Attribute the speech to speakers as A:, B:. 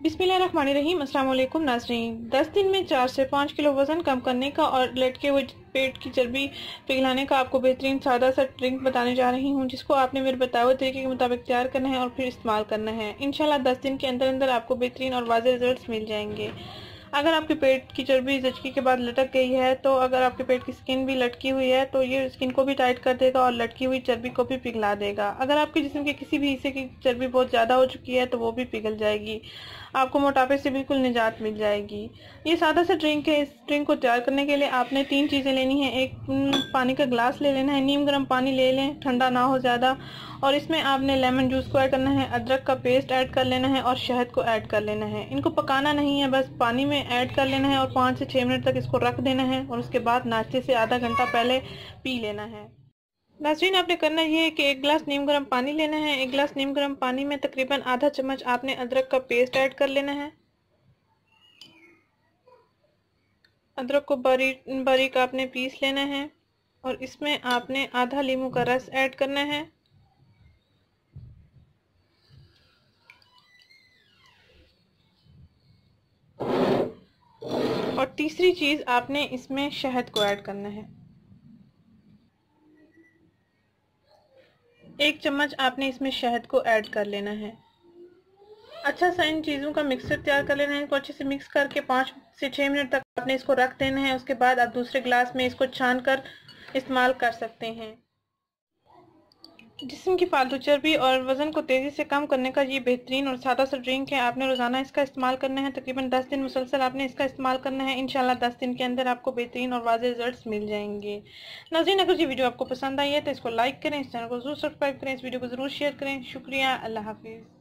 A: बिस्मिल्लाहिर्रहमानिर्रहीम। अस्सलाम वालेकुम नाज़रीन। 10 दिन में 4 से 5 किलो वज़न कम करने का और लटके हुए पेट की चर्बी पिघलाने का आपको बेहतरीन सादा सा ड्रिंक बताने जा रही हूँ, जिसको आपने मेरे बताए हुए तरीके के मुताबिक तैयार करना है और फिर इस्तेमाल करना है। इंशाल्लाह 10 दिन के अंदर अंदर आपको बेहतरीन और वाज़ेह रिजल्ट्स मिल जाएंगे। अगर आपके पेट की चर्बी जचकी के बाद लटक गई है, तो अगर आपके पेट की स्किन भी लटकी हुई है तो ये स्किन को भी टाइट कर देगा और लटकी हुई चर्बी को भी पिघला देगा। अगर आपके जिस्म के किसी भी हिस्से की चर्बी बहुत ज़्यादा हो चुकी है तो वो भी पिघल जाएगी। आपको मोटापे से बिल्कुल निजात मिल जाएगी। ये सादा सा ड्रिंक है। इस ड्रिंक को तैयार करने के लिए आपने 3 चीज़ें लेनी है। एक पानी का ग्लास ले लेना है, नीम गर्म पानी ले लें, ठंडा ना हो ज़्यादा, और इसमें आपने लेमन जूस को ऐड करना है, अदरक का पेस्ट ऐड कर लेना है और शहद को ऐड कर लेना है। इनको पकाना नहीं है, बस पानी में ऐड कर लेना है और 5 से 6 मिनट तक इसको रख देना है और उसके बाद नाश्ते से आधा घंटा पहले पी लेना है। नाज़रीन, आपने करना ये है कि 1 गिलास नीम गर्म पानी लेना है। 1 गिलास नीम गर्म पानी में तकरीबन आधा चम्मच आपने अदरक का पेस्ट ऐड कर लेना है। अदरक को बारीक बारीक आपने पीस लेना है और इसमें आपने आधा लीमू का रस ऐड करना है। और तीसरी चीज़ आपने इसमें शहद को ऐड करना है। 1 चम्मच आपने इसमें शहद को ऐड कर लेना है। अच्छा सा इन चीज़ों का मिक्सचर तैयार कर लेना है। इनको अच्छे से मिक्स करके 5 से 6 मिनट तक आपने इसको रख देना है। उसके बाद आप दूसरे गिलास में इसको छान कर इस्तेमाल कर सकते हैं। जिस्म की फालतू चर्बी और वज़न को तेज़ी से कम करने का ये बेहतरीन और सादा सा ड्रिंक है। आपने रोज़ाना इसका इस्तेमाल करना है। तकरीबन 10 दिन मुसलसल आपने इसका इस्तेमाल करना है। इंशाल्लाह 10 दिन के अंदर आपको बेहतरीन और वाज़ेह रिजल्ट्स मिल जाएंगे। नाज़रीन, अगर ये वीडियो आपको पसंद आई है तो इसको लाइक करें, इस चैनल को ज़रूर सब्सक्राइब करें, इस वीडियो को ज़रूर शेयर करें। शुक्रिया। अल्लाह हाफिज़।